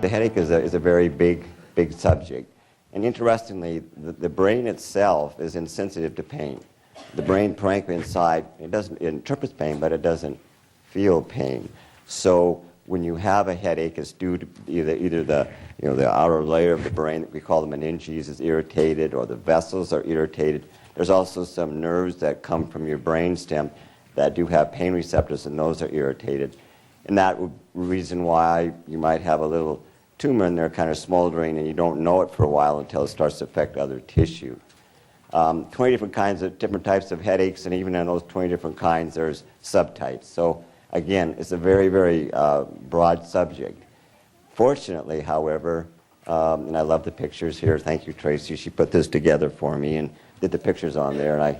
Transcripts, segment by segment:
The headache is a very big subject. And interestingly, the brain itself is insensitive to pain. The brain, frankly, inside, it interprets pain, but it doesn't feel pain. So when you have a headache, it's due to either the outer layer of the brain that we call the meninges is irritated, or the vessels are irritated. There's also some nerves that come from your brainstem that do have pain receptors, and those are irritated. And that would be the reason why you might have a little tumor in there kind of smoldering, and you don't know it for a while until it starts to affect other tissue. 20 different types of headaches, and even in those 20 different kinds, there's subtypes. So again, it's a very, very broad subject. Fortunately, however, and I love the pictures here. Thank you, Tracy. She put this together for me and did the pictures on there. And I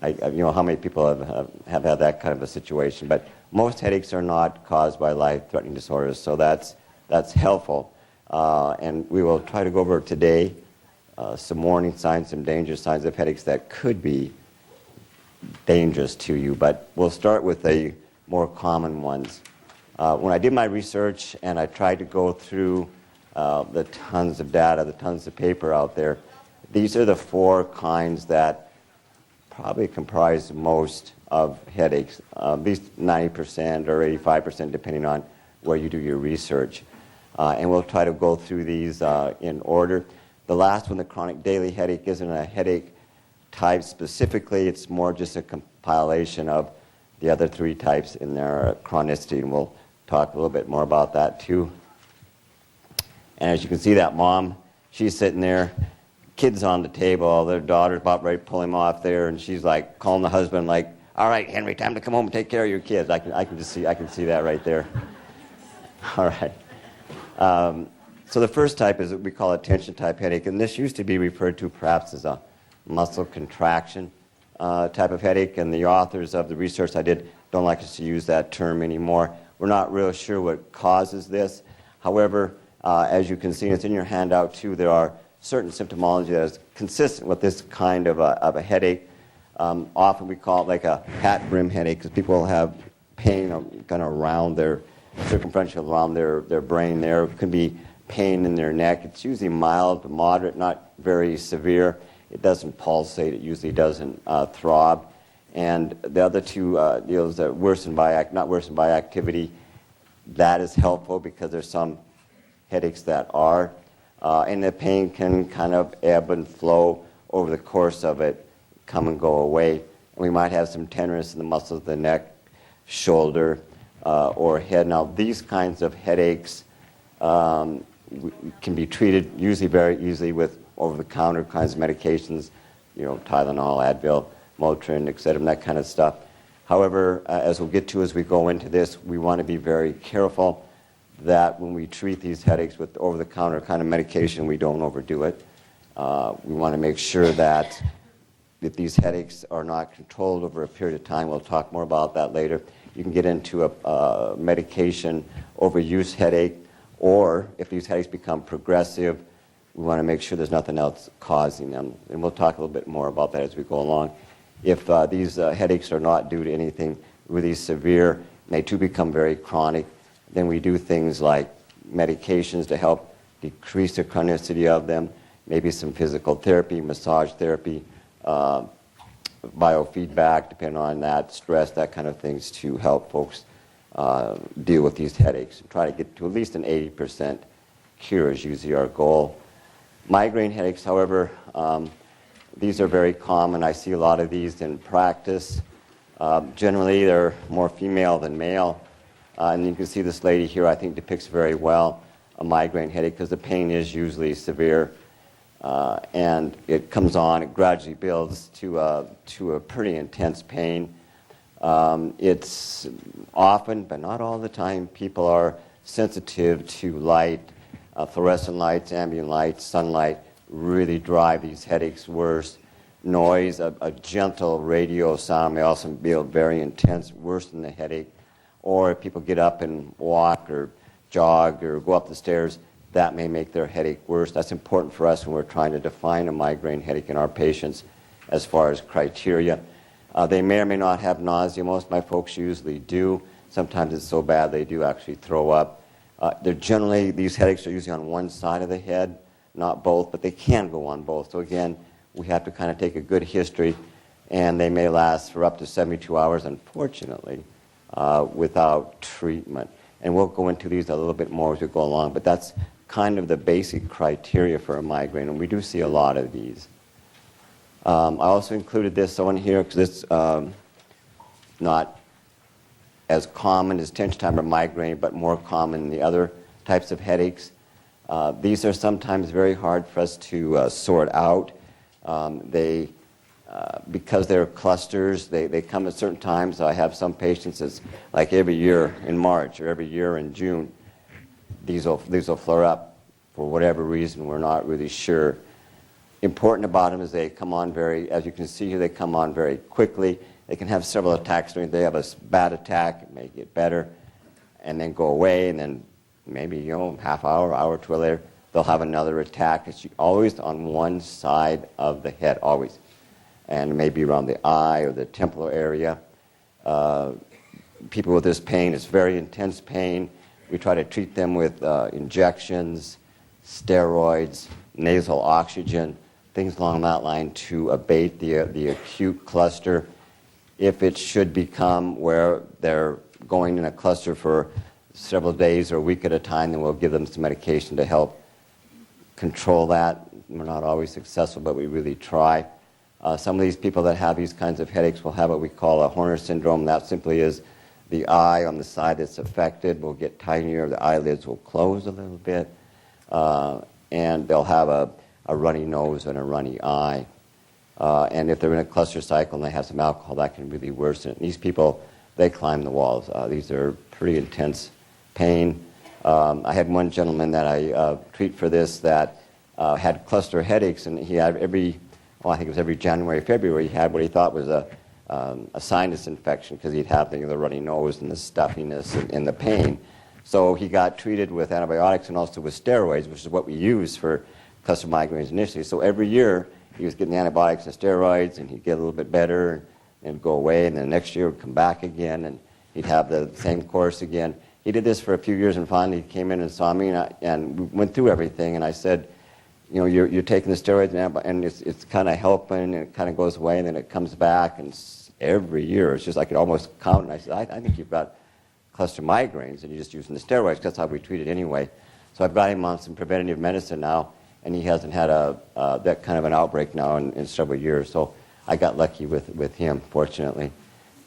how many people have had that kind of a situation? But most headaches are not caused by life-threatening disorders, so that's helpful. And we will try to go over today some warning signs, some danger signs of headaches that could be dangerous to you. But we'll start with the more common ones. When I did my research and I tried to go through the tons of data, the tons of paper out there, these are the 4 kinds that probably comprise most of headaches, at least 90% or 85%, depending on where you do your research. And we'll try to go through these in order. The last one, the chronic daily headache, isn't a headache type specifically. It's more just a compilation of the other 3 types in their chronicity, and we'll talk a little bit more about that too. And as you can see, that mom, she's sitting there, kids on the table, their daughter's about ready to pull him off there, and she's like calling the husband like, "All right, Henry, time to come home and take care of your kids." I can see that right there. All right. So the first type is what we call a tension-type headache, and this used to be referred to perhaps as a muscle contraction type of headache, and the authors of the research I did don't like us to use that term anymore. We're not real sure what causes this. However, as you can see, it's in your handout too, there are certain symptomology that is consistent with this kind of a headache. Often we call it like a hat brim headache because people have pain kind of around their circumferential, around their brain there. It could be pain in their neck. It's usually mild to moderate, not very severe. It doesn't pulsate. It usually doesn't throb. And the other 2 deals that worsen by not worsen by activity. That is helpful because there's some headaches that are. And the pain can kind of ebb and flow over the course of it, come and go away. And we might have some tenderness in the muscles of the neck, shoulder, or head. Now, these kinds of headaches can be treated usually very easily with over-the-counter kinds of medications, Tylenol, Advil, Motrin, etc., that kind of stuff. However, as we'll get to as we go into this, we want to be very careful that when we treat these headaches with over-the-counter kind of medication, we don't overdo it. We want to make sure that these headaches are not controlled over a period of time. We'll talk more about that later. You can get into a medication overuse headache, or if these headaches become progressive, we want to make sure there's nothing else causing them. And we'll talk a little bit more about that as we go along. If these headaches are not due to anything really severe, and they too become very chronic, then we do things like medications to help decrease the chronicity of them, maybe some physical therapy, massage therapy, biofeedback, depending on that, stress, that kind of things to help folks deal with these headaches. Try to get to at least an 80% cure is usually our goal. Migraine headaches, however, these are very common. I see a lot of these in practice. Generally, they're more female than male. And you can see this lady here, I think, depicts very well a migraine headache because the pain is usually severe. And it comes on, it gradually builds to a pretty intense pain. It's often, but not all the time, people are sensitive to light. Fluorescent lights, ambient lights, sunlight really drive these headaches worse. Noise, a gentle radio sound may also be very intense, worse than the headache. Or if people get up and walk or jog or go up the stairs, that may make their headache worse. That's important for us when we're trying to define a migraine headache in our patients as far as criteria. They may or may not have nausea. Most of my folks usually do. Sometimes it's so bad they do actually throw up. These headaches are usually on one side of the head, not both, but they can go on both. So again, we have to kind of take a good history, and they may last for up to 72 hours, unfortunately, without treatment. And we'll go into these a little bit more as we go along, but that's kind of the basic criteria for a migraine, and we do see a lot of these. I also included this on here because it's not as common as tension-type or migraine, but more common in the other types of headaches. These are sometimes very hard for us to sort out. Because they're clusters, they come at certain times. I have some patients that's like every year in March or every year in June. These will flare up for whatever reason. We're not really sure. Important about them is they come on as you can see here, they come on very quickly. They can have several attacks. They have a bad attack, it may get better, and then go away, and then maybe, half hour, hour or two later, they'll have another attack. It's always on one side of the head, always. And maybe around the eye or the temporal area. People with this pain, it's very intense pain. We try to treat them with injections, steroids, nasal oxygen, things along that line to abate the acute cluster. If it should become where they're going in a cluster for several days or a week at a time, then we'll give them some medication to help control that. We're not always successful, but we really try. Some of these people that have these kinds of headaches will have what we call a Horner syndrome. That simply is the eye on the side that's affected will get tinier, the eyelids will close a little bit, and they'll have a runny nose and a runny eye. And if they're in a cluster cycle and they have some alcohol, that can really worsen it. These people, they climb the walls. These are pretty intense pain. I had one gentleman that I treat for this that had cluster headaches, and he had I think it was every January, February, he had what he thought was a sinus infection because he'd have the runny nose and the stuffiness and the pain. So he got treated with antibiotics and also with steroids, which is what we use for cluster migraines initially. So every year he was getting the antibiotics and steroids, and he'd get a little bit better and go away, and then next year would come back again, and he'd have the same course again. He did this for a few years, and finally he came in and saw me, and we went through everything, and I said, you're taking the steroids and it's kind of helping, and it kind of goes away, and then it comes back, and every year it's just I could almost count. And I said, I think you've got cluster migraines, and you're just using the steroids because that's how we treat it anyway. So I've got him on some preventative medicine now, and he hasn't had that kind of an outbreak now in several years. So I got lucky with him, fortunately.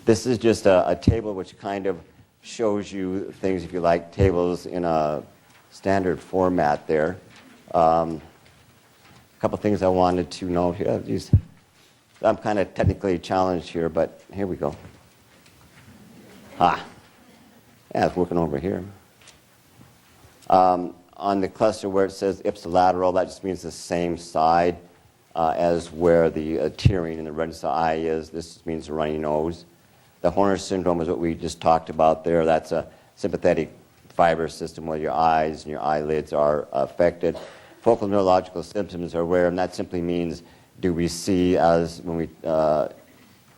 This is just a table which kind of shows you things, if you like, tables in a standard format there. Couple things I wanted to note here. I'm kind of technically challenged here, but here we go. Yeah, it's working over here. On the cluster where it says ipsilateral, that just means the same side as where the tearing in the redness of the eye is. This means a runny nose. The Horner syndrome is what we just talked about there. That's a sympathetic fiber system where your eyes and your eyelids are affected. Focal neurological symptoms are rare, and that simply means, do we see, as when we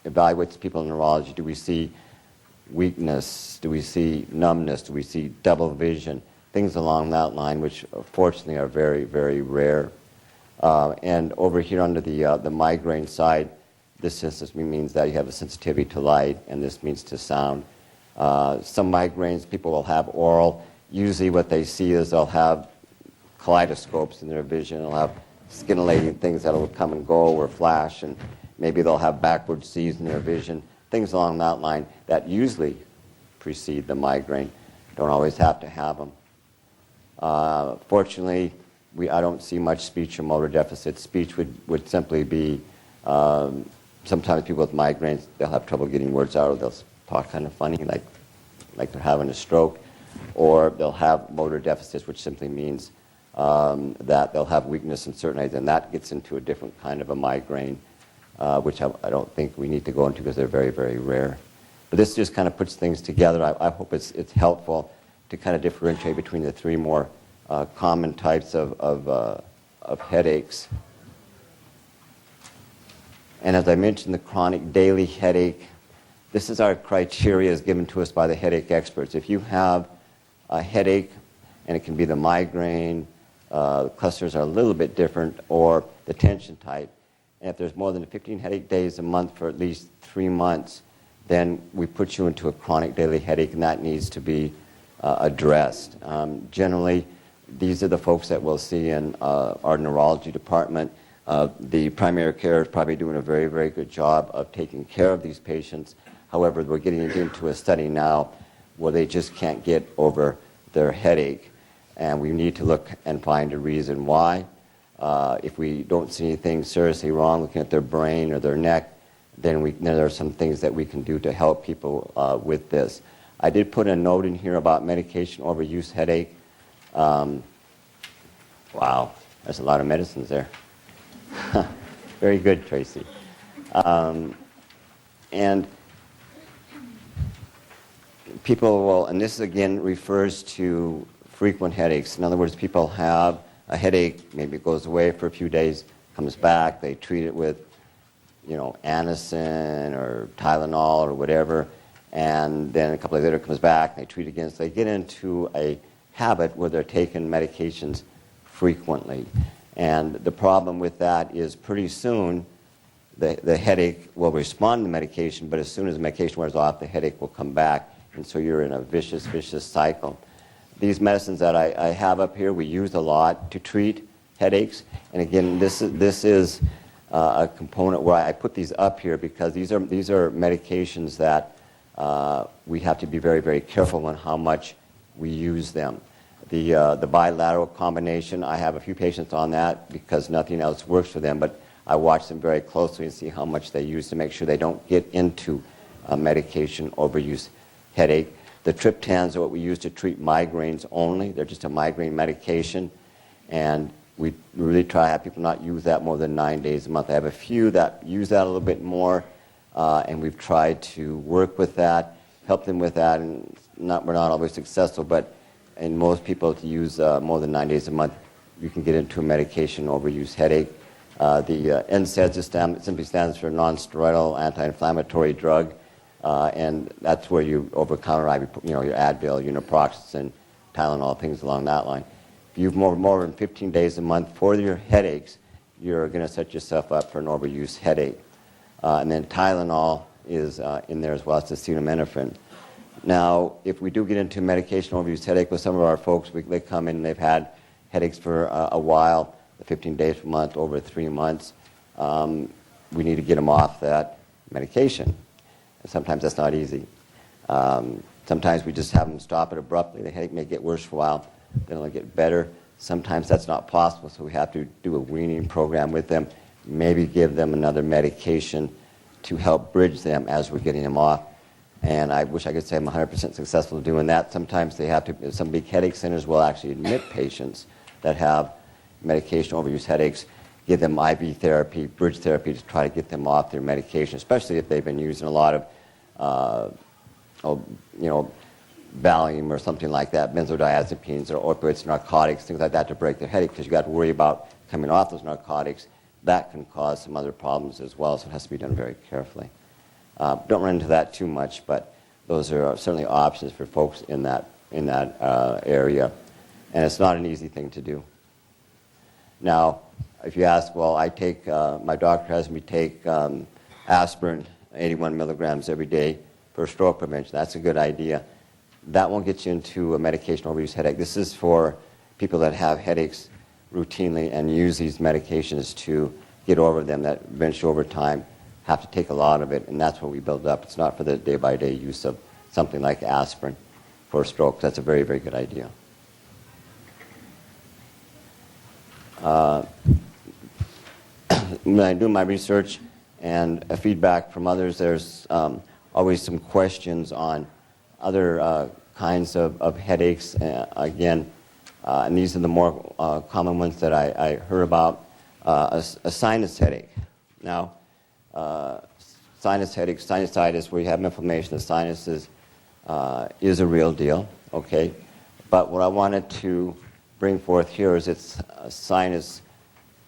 evaluate people in neurology, do we see weakness, do we see numbness, do we see double vision, things along that line, which fortunately are very, very rare. And over here under the migraine side, this means that you have a sensitivity to light, and this means to sound. Some migraines, people will have oral. Usually what they see is they'll have kaleidoscopes in their vision. They'll have scintillating things that will come and go or flash, and maybe they'll have backward seas in their vision, things along that line that usually precede the migraine. Don't always have to have them. Fortunately, I don't see much speech or motor deficit. Speech would simply be, sometimes people with migraines, they'll have trouble getting words out, or they'll talk kind of funny, like they're having a stroke, or they'll have motor deficits, which simply means that they'll have weakness in certain areas, and that gets into a different kind of a migraine, which I don't think we need to go into because they're very, very rare. But this just kind of puts things together. I hope it's helpful to kind of differentiate between the three more common types of headaches. And as I mentioned, the chronic daily headache, this is our criteria as given to us by the headache experts. If you have a headache and it can be the migraine, the clusters are a little bit different, or the tension type. And if there's more than 15 headache days a month for at least 3 months, then we put you into a chronic daily headache, and that needs to be addressed. Generally, these are the folks that we'll see in our neurology department. The primary care is probably doing a very, very good job of taking care of these patients. However, we're getting into a study now where they just can't get over their headache, and we need to look and find a reason why. If we don't see anything seriously wrong looking at their brain or their neck, then there are some things that we can do to help people with this. I did put a note in here about medication overuse headache. Wow, there's a lot of medicines there. Very good, Tracy. And people will, and this again refers to frequent headaches. In other words, people have a headache, maybe it goes away for a few days, comes back, they treat it with, Anacin or Tylenol or whatever, and then a couple of days later it comes back, and they treat it again. So they get into a habit where they're taking medications frequently. And the problem with that is pretty soon the headache will respond to the medication, but as soon as the medication wears off, the headache will come back, and so you're in a vicious cycle. These medicines that I have up here, we use a lot to treat headaches. And again, this is a component where I put these up here because these are medications that we have to be very, very careful on how much we use them. The bilateral combination, I have a few patients on that because nothing else works for them, but I watch them very closely and see how much they use to make sure they don't get into a medication overuse headache. The triptans are what we use to treat migraines only. They're just a migraine medication, and we really try to have people not use that more than 9 days a month. I have a few that use that a little bit more, and we've tried to work with that, help them with that, and we're not always successful, but in most people to use more than 9 days a month, you can get into a medication overuse headache. The NSAIDs simply stands for non-steroidal anti-inflammatory drug. And that's where you over-counter your Advil, your naproxen, Tylenol, things along that line. If you've more than 15 days a month for your headaches, you're going to set yourself up for an overuse headache. And then Tylenol is in there as well. It's acetaminophen. Now, if we do get into medication overuse headache with some of our folks, they come in and they've had headaches for a while, 15 days per month, over 3 months. We need to get them off that medication. Sometimes that's not easy. Sometimes we just have them stop it abruptly. The headache may get worse for a while, then it'll get better. Sometimes that's not possible, so we have to do a weaning program with them, maybe give them another medication to help bridge them as we're getting them off. And I wish I could say I'm 100% successful doing that. Sometimes they have to, some big headache centers will actually admit patients that have medication overuse headaches, give them IV therapy, bridge therapy to try to get them off their medication, especially if they've been using a lot of, Valium or something like that, benzodiazepines or opioids, narcotics, things like that to break their headache, because you got to worry about coming off those narcotics. That can cause some other problems as well, so it has to be done very carefully. Don't run into that too much, but those are certainly options for folks in that area, and it's not an easy thing to do. Now, if you ask, well, my doctor has me take aspirin, 81 milligrams every day for stroke prevention. That's a good idea. That won't get you into a medication overuse headache. This is for people that have headaches routinely and use these medications to get over them, that eventually over time have to take a lot of it, and that's what we build up. It's not for the day-by-day use of something like aspirin for stroke. That's a very, very good idea. When I do my research and feedback from others, there's always some questions on other kinds of headaches. And these are the more common ones that I heard about. A sinus headache. Now, sinus headache, sinusitis, where you have inflammation of the sinuses, is a real deal, okay? But what I wanted to bring forth here is sinus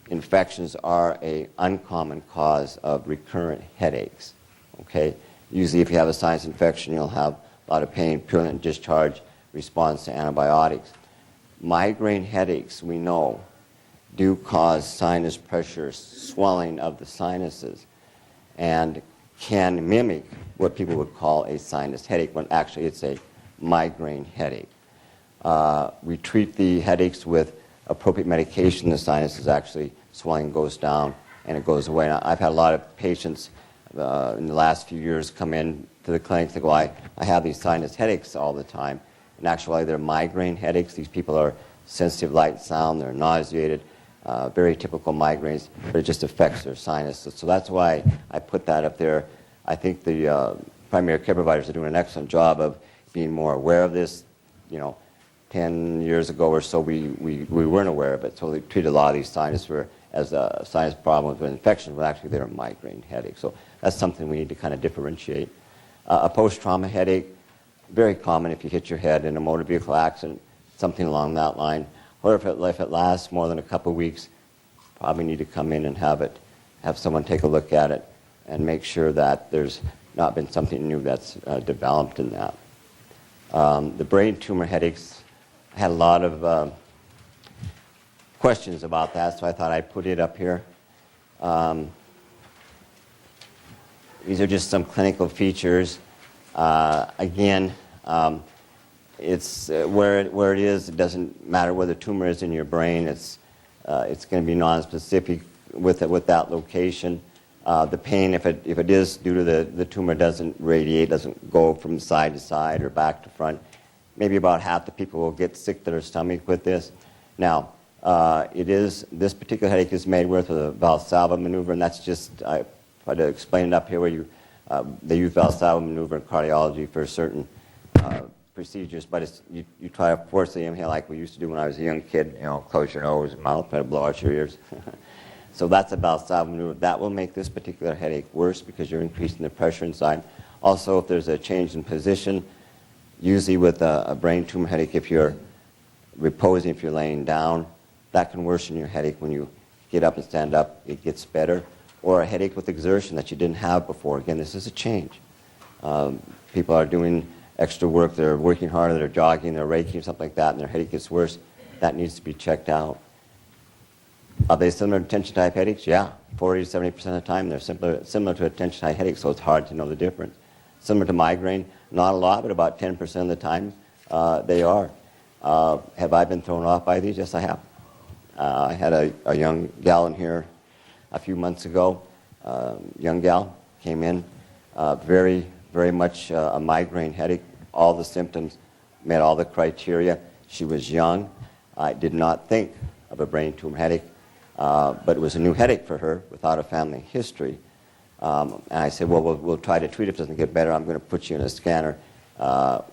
infections are an uncommon cause of recurrent headaches, okay? Usually if you have a sinus infection, you'll have a lot of pain, purulent discharge, response to antibiotics. migraine headaches, we know, do cause sinus pressure, swelling of the sinuses, and can mimic what people would call a sinus headache when actually it's a migraine headache. We treat the headaches with appropriate medication. The sinuses actually swelling goes down and it goes away. Now, I've had a lot of patients in the last few years come in to the clinic and say, well, I have these sinus headaches all the time. And actually, they're migraine headaches. These people are sensitive to light and sound. They're nauseated, very typical migraines, but it just affects their sinuses. So that's why I put that up there. I think the primary care providers are doing an excellent job of being more aware of this. 10 years ago or so, we weren't aware of it. So they treated a lot of these sinus as a sinus problem with infection, but actually they're a migraine headache. So that's something we need to kind of differentiate. A post-trauma headache, very common if you hit your head in a motor vehicle accident, something along that line. Or if it lasts more than a couple of weeks, probably need to come in and have someone take a look at it and make sure that there's not been something new that's developed in that. The brain tumor headaches, I had a lot of questions about that, so I thought I'd put it up here. These are just some clinical features. Again, it's where it is. It doesn't matter where the tumor is in your brain. It's going to be non-specific with that location. The pain, if it is due to the tumor, doesn't radiate, doesn't go from side to side or back to front. Maybe about half the people will get sick to their stomach with this. Now, this particular headache is made with a Valsalva maneuver, and that's just, I tried to explain it up here where they use Valsalva maneuver in cardiology for certain procedures, but you try to forcibly inhale like we used to do when I was a young kid, close your nose and mouth, try to blow out your ears. So that's a Valsalva maneuver. That will make this particular headache worse because you're increasing the pressure inside. Also, if there's a change in position, usually with a brain tumor headache, if you're reposing, if you're laying down, that can worsen your headache. When you get up and stand up, it gets better. Or a headache with exertion that you didn't have before. Again, this is a change. People are doing extra work, they're working harder, they're jogging, they're raking, something like that, and their headache gets worse. That needs to be checked out. Are they similar to tension-type headaches? Yeah, 40 to 70% of the time they're similar to a tension-type headache, so it's hard to know the difference. Similar to migraine, not a lot, but about 10% of the time they are. Have I been thrown off by these? Yes, I have. I had a young gal in here a few months ago. Young gal came in, very, very much a migraine headache. All the symptoms met all the criteria. She was young. I did not think of a brain tumor headache, but it was a new headache for her without a family history. And I said, well, we'll try to treat it. If it doesn't get better, I'm going to put you in a scanner,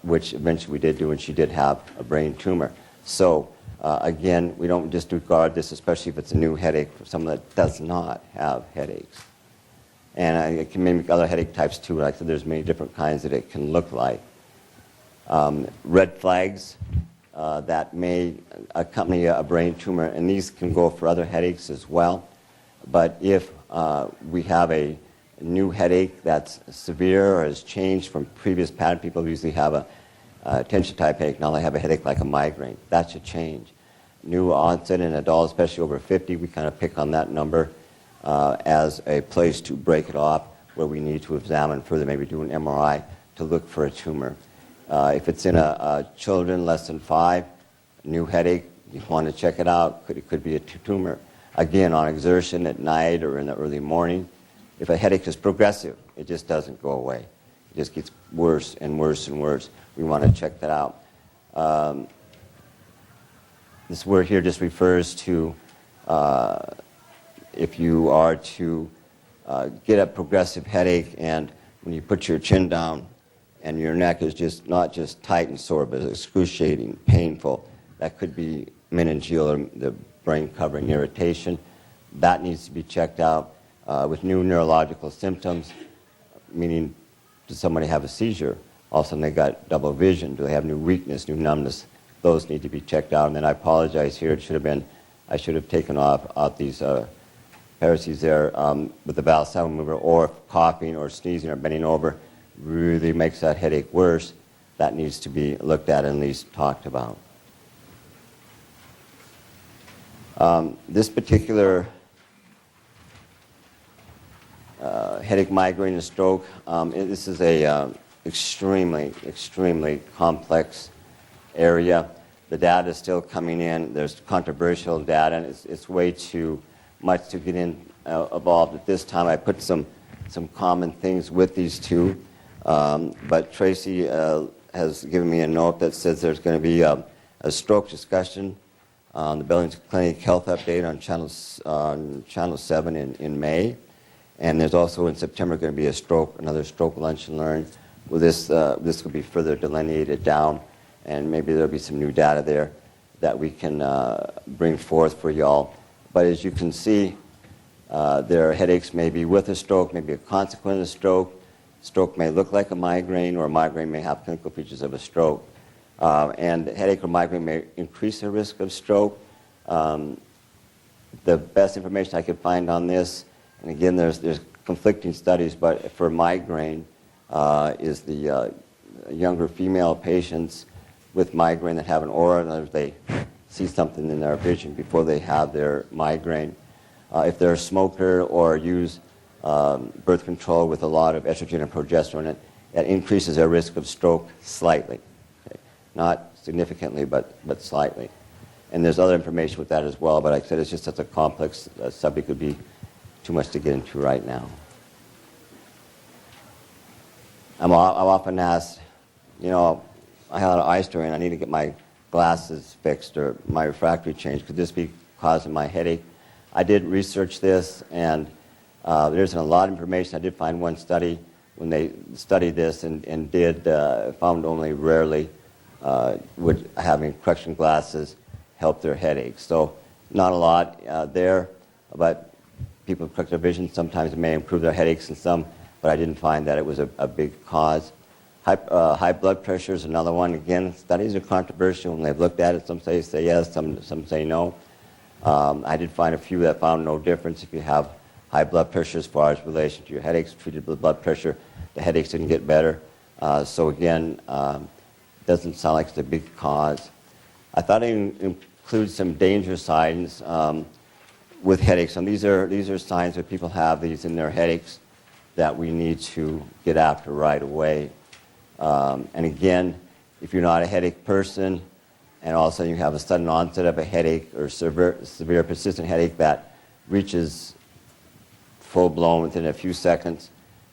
which eventually we did do, and she did have a brain tumor. So, again, we don't disregard this, especially if it's a new headache for someone that does not have headaches. And it can mimic other headache types too. Like I said, there's many different kinds that it can look like. Red flags that may accompany a brain tumor, and these can go for other headaches as well. But if we have a new headache that's severe or has changed from previous pattern, people usually have a tension-type headache. Now they have a headache like a migraine. That's a change. New onset in adults, especially over 50, we kind of pick on that number as a place to break it off, where we need to examine further, maybe do an MRI to look for a tumor. If it's in children less than 5, new headache, you want to check it out. It could be a tumor. Again, on exertion at night or in the early morning. If a headache is progressive, it just doesn't go away. It just gets worse and worse and worse. We want to check that out. This word here just refers to if you are to get a progressive headache, and when you put your chin down and your neck is just not just tight and sore, but excruciating, painful, that could be meningeal or the brain covering irritation. That needs to be checked out. With new neurological symptoms, meaning does somebody have a seizure? All of a sudden they got double vision. Do they have new weakness, new numbness? Those need to be checked out. And then I apologize here. I should have taken out these paresis there with the Valsalva maneuver, or coughing or sneezing or bending over really makes that headache worse. That needs to be looked at and at least talked about. This particular headache, migraine, and stroke, this is a extremely complex area. The data is still coming in. There's controversial data, and it's way too much to get involved at this time. I put some common things with these two, but Tracy has given me a note that says there's going to be a stroke discussion on the Billings Clinic Health Update on Channel 7 in May. And there's also in September going to be another stroke lunch and learn. Well, this will be further delineated down, and maybe there'll be some new data there that we can bring forth for y'all. But as you can see, there are headaches maybe with a stroke, maybe a consequence of a stroke. Stroke may look like a migraine, or a migraine may have clinical features of a stroke. And headache or migraine may increase the risk of stroke. The best information I could find on this, and again, there's conflicting studies, but for migraine is the younger female patients with migraine that have an aura, in other words, they see something in their vision before they have their migraine. If they're a smoker or use birth control with a lot of estrogen and progesterone, it increases their risk of stroke slightly. Okay? Not significantly, but slightly. And there's other information with that as well, but like I said, it's just such a complex subject, it would be too much to get into right now. I'm often asked, I had an eye strain, I need to get my glasses fixed or my refractory changed. Could this be causing my headache? I did research this, and there isn't a lot of information. I did find one study when they studied this and found only rarely would having correction glasses help their headaches. So not a lot there, but people with corrected vision, sometimes it may improve their headaches in some, but I didn't find that it was a big cause. High blood pressure is another one. Again, studies are controversial when they've looked at it. Some say yes, some say no. I did find a few that found no difference. If you have high blood pressure as far as relation to your headaches, treated with blood pressure, the headaches didn't get better. So again, doesn't sound like it's a big cause. I thought I'd include some danger signs with headaches. And these are signs that people have these in their headaches that we need to get after right away. And again, if you're not a headache person, and all of a sudden you have a sudden onset of a headache or severe persistent headache that reaches full-blown within a few seconds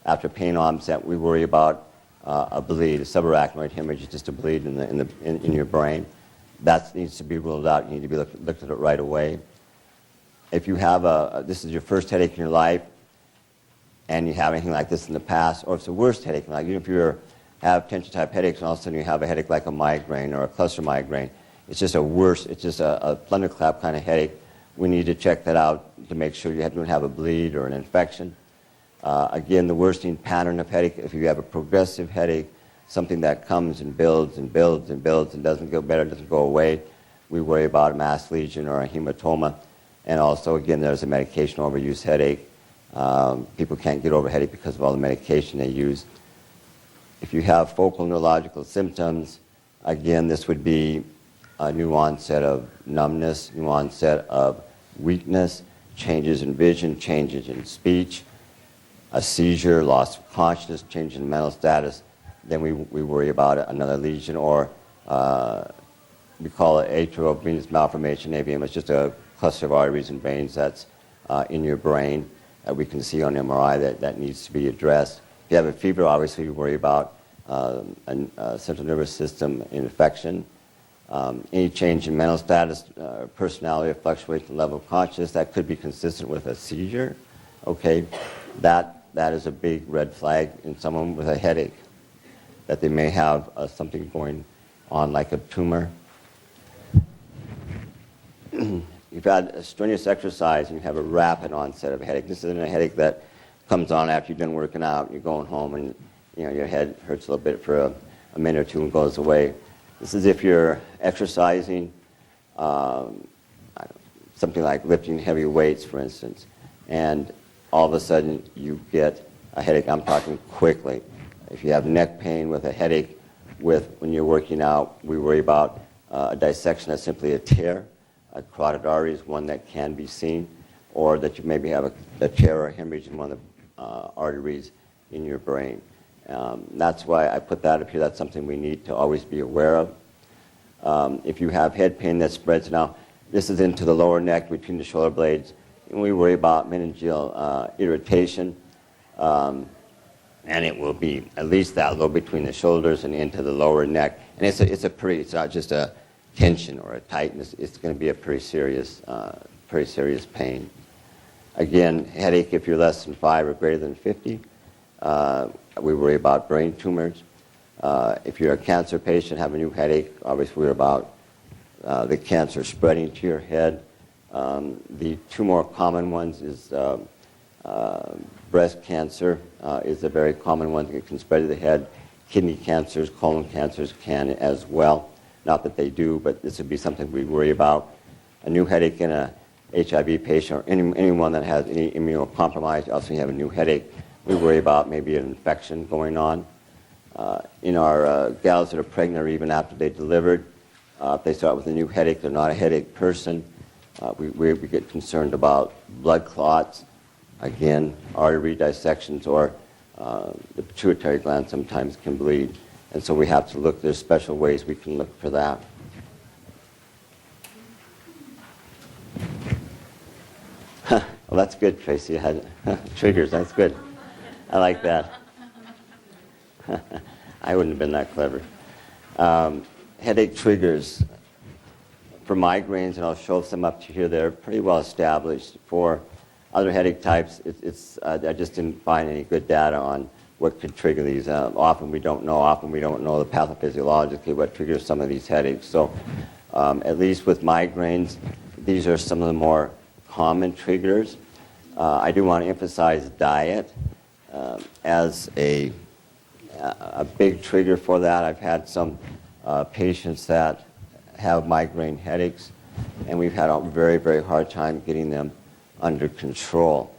after pain onset, we worry about a bleed. A subarachnoid hemorrhage is just a bleed in your brain. That needs to be ruled out. You need to be looked at it right away. If you have this is your first headache in your life, and you have anything like this in the past, or it's the worst headache, like even if you have Tensiontype headaches and all of a sudden you have a headache like a migraine or a cluster migraine, it's just a thunderclap kind of headache. We need to check that out to make sure you don't have a bleed or an infection. Again, the worsening pattern of headache, if you have a progressive headache, something that comes and builds and builds and builds and doesn't get better, doesn't go away, we worry about a mass lesion or a hematoma. And also, again, there's a medication overuse headache. People can't get over headache because of all the medication they use. If you have focal neurological symptoms, again, this would be a new onset of numbness, new onset of weakness, changes in vision, changes in speech, a seizure, loss of consciousness, change in mental status. Then we worry about another lesion, or we call it atrial venous malformation, AVM. It's just a cluster of arteries and veins that's in your brain that we can see on MRI that needs to be addressed. If you have a fever, obviously we worry about a central nervous system infection. Any change in mental status, personality, or fluctuation in level of consciousness, that could be consistent with a seizure. Okay, that is a big red flag in someone with a headache, that they may have something going on like a tumor. You've had a strenuous exercise and you have a rapid onset of a headache. This isn't a headache that comes on after you've been working out and you're going home and your head hurts a little bit for a minute or two and goes away. This is if you're exercising, something like lifting heavy weights, for instance, and all of a sudden you get a headache. I'm talking quickly. If you have neck pain with a headache when you're working out, we worry about a dissection that's simply a tear a carotid artery is one that can be seen, or that you maybe have a tear or a hemorrhage in one of the arteries in your brain. That's why I put that up here. That's something we need to always be aware of. If you have head pain that spreads, now this is into the lower neck between the shoulder blades, and we worry about meningeal irritation, and it will be at least that low between the shoulders and into the lower neck. And it's not just a tension or a tightness. It's going to be a pretty serious pain. Again, headache if you're less than 5 or greater than 50. We worry about brain tumors. If you're a cancer patient, have a new headache, obviously we're about the cancer spreading to your head. The two more common ones is breast cancer is a very common one that can spread to the head. Kidney cancers, colon cancers can as well. Not that they do, but this would be something we worry about. A new headache in a HIV patient or anyone that has any immunocompromised, also have a new headache. We worry about maybe an infection going on. In our gals that are pregnant or even after they delivered, if they start with a new headache, they're not a headache person. We get concerned about blood clots, again, artery dissections, or the pituitary gland sometimes can bleed. And so we have to look, there's special ways we can look for that. Well, that's good, Tracy. Triggers, that's good. I like that. I wouldn't have been that clever. Headache triggers for migraines, and I'll show some up to here. They're pretty well established. For other headache types, I just didn't find any good data on what could trigger these. Often we don't know the pathophysiologically what triggers some of these headaches. So at least with migraines, these are some of the more common triggers. I do want to emphasize diet as a big trigger for that. I've had some patients that have migraine headaches, and we've had a very, very hard time getting them under control.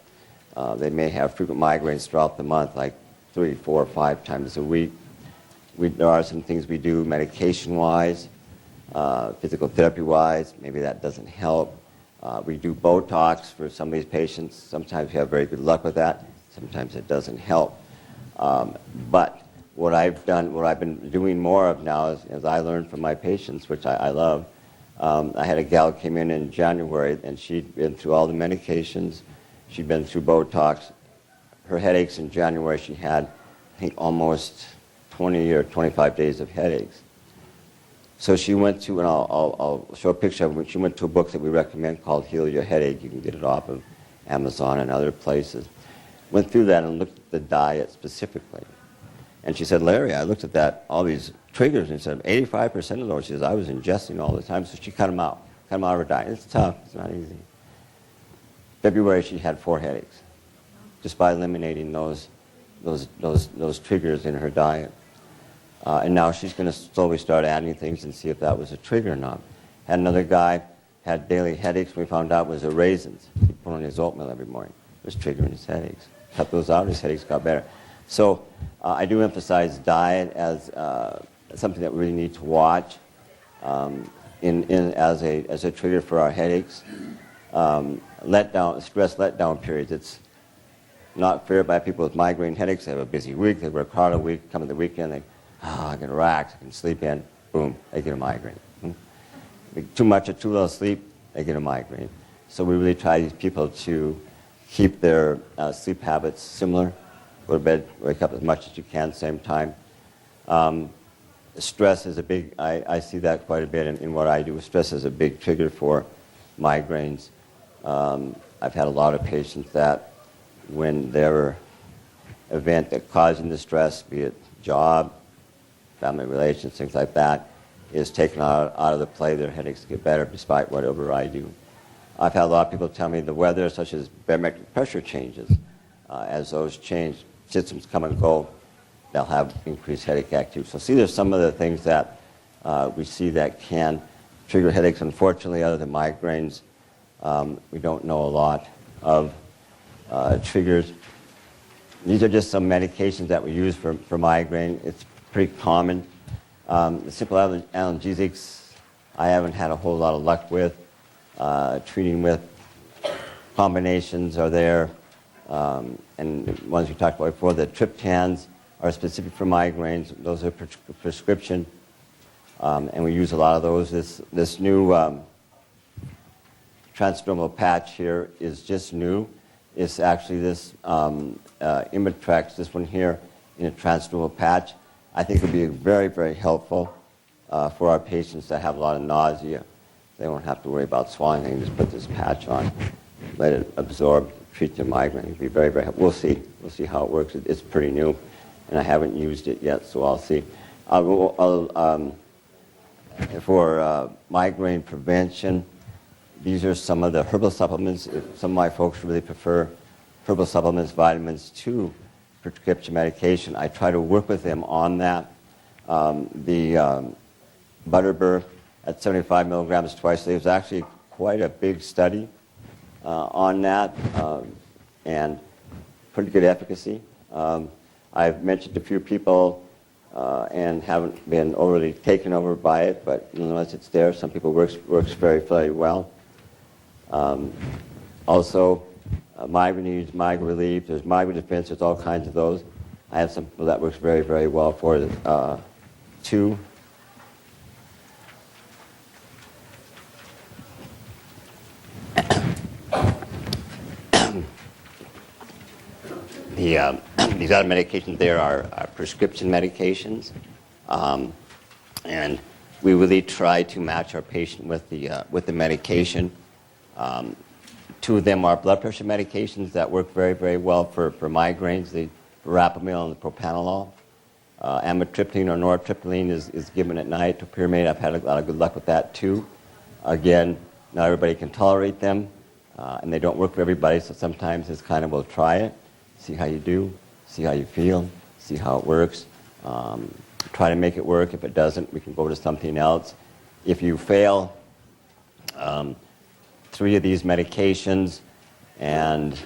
They may have frequent migraines throughout the month, like 3, 4, 5 times a week. There are some things we do medication-wise, physical therapy-wise. Maybe that doesn't help. We do Botox for some of these patients. Sometimes we have very good luck with that. Sometimes it doesn't help. But what I've been doing more of now is, as I learned from my patients, which I love, I had a gal came in January, and she'd been through all the medications. She'd been through Botox. Her headaches in January, she had, I think, almost 20 or 25 days of headaches. So she went to, and I'll show a picture of it, she went to a book that we recommend called Heal Your Headache. You can get it off of Amazon and other places. Went through that and looked at the diet specifically. And she said, Larry, I looked at that, all these triggers, and she said 85% of those, she says, I was ingesting all the time, so she cut them out of her diet. It's tough, it's not easy. February, she had 4 headaches, just by eliminating those triggers in her diet. And now she's going to slowly start adding things and see if that was a trigger or not. Had another guy, had daily headaches, we found out was the raisins. He put on his oatmeal every morning. It was triggering his headaches. Cut those out, his headaches got better. So I do emphasize diet as something that we really need to watch as a trigger for our headaches. Stress letdown periods. It's not fair by people with migraine headaches. They have a busy week, they work hard a week, come to the weekend, they, I can relax, I can sleep in, boom, they get a migraine. Too much or too little sleep, they get a migraine. So we really try these people to keep their sleep habits similar. Go to bed, wake up as much as you can, same time. Stress is a big, I see that quite a bit in what I do. Stress is a big trigger for migraines. I've had a lot of patients that when their event that causing the stress, be it job, family relations, things like that, is taken out of the play, their headaches get better despite whatever I do. I've had a lot of people tell me the weather, such as barometric pressure changes. As those change, systems come and go, they'll have increased headache activity. So see, there's some of the things that we see that can trigger headaches. Unfortunately, other than migraines, we don't know a lot of triggers. These are just some medications that we use for migraine. It's pretty common. The simple analgesics I haven't had a whole lot of luck with. treating with combinations are there. And the ones we talked about before, the triptans are specific for migraines. Those are prescription. And we use a lot of those. This new transdermal patch here is just new. It's actually this Imitrex, this one here, in a transdermal patch. I think it would be very, very helpful for our patients that have a lot of nausea. They won't have to worry about swallowing. They can just put this patch on, let it absorb, treat their migraine. It would be very, very helpful. We'll see. We'll see how it works. It's pretty new, and I haven't used it yet, so I'll see. For migraine prevention, these are some of the herbal supplements. Some of my folks really prefer herbal supplements, vitamins to prescription medication. I try to work with them on that. The Butterbur at 75 milligrams twice a day was actually quite a big study on that, and pretty good efficacy. I've mentioned a few people and haven't been overly taken over by it, but nonetheless it's there. Some people works very, very well. Also, migraine needs, migraine relief. There's migraine defense. There's all kinds of those. I have some people that works very, very well for it too. These other medications there are prescription medications, and we really try to match our patient with the medication. Two of them are blood pressure medications that work very, very well for migraines, the verapamil and the propanolol. Amitriptyline or nortriptyline is given at night. Topiramate, I've had a lot of good luck with that too. Again, not everybody can tolerate them, and they don't work for everybody, so sometimes it's kind of, we'll try it, see how you do, see how you feel, see how it works. Try to make it work. If it doesn't, we can go to something else. If you fail 3 of these medications, and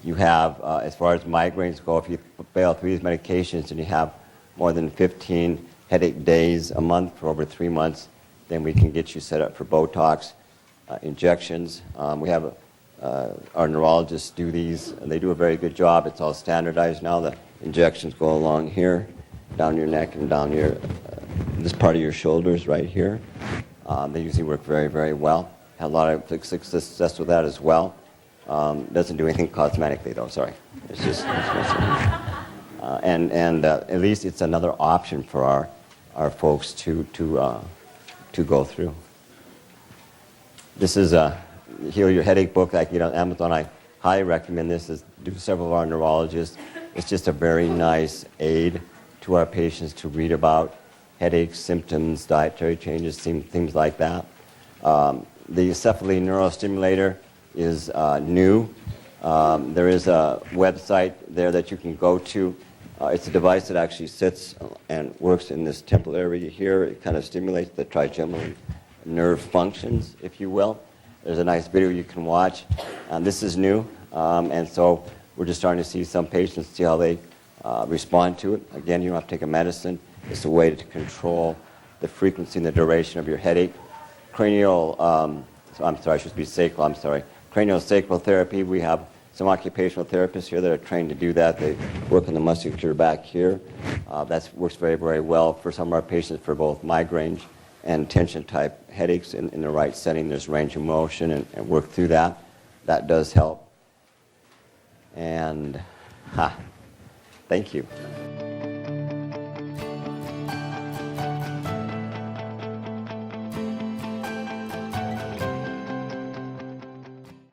you have, as far as migraines go, if you fail 3 of these medications and you have more than 15 headache days a month for over 3 months, then we can get you set up for Botox injections. We have our neurologists do these, and they do a very good job. It's all standardized now. The injections go along here, down your neck and down your this part of your shoulders right here. They usually work very, very well. Had a lot of success with that as well. Doesn't do anything cosmetically though. Sorry, it's just and at least it's another option for our folks to go through. This is a Heal Your Headache book. Like, on Amazon, I highly recommend this. Do several of our neurologists. It's just a very nice aid to our patients to read about headaches, symptoms, dietary changes, things like that. The cephalene neurostimulator is new. There is a website there that you can go to. It's a device that actually sits and works in this temple area here. It kind of stimulates the trigeminal nerve functions, if you will. There's a nice video you can watch. This is new, and so we're just starting to see some patients, see how they respond to it. Again, you don't have to take a medicine. It's a way to control the frequency and the duration of your headache. Cranial, cranial sacral therapy. We have some occupational therapists here that are trained to do that. They work on the musculature back here. That works very, very well for some of our patients for both migraines and tension-type headaches in the right setting. There's range of motion and work through that. That does help. And, thank you.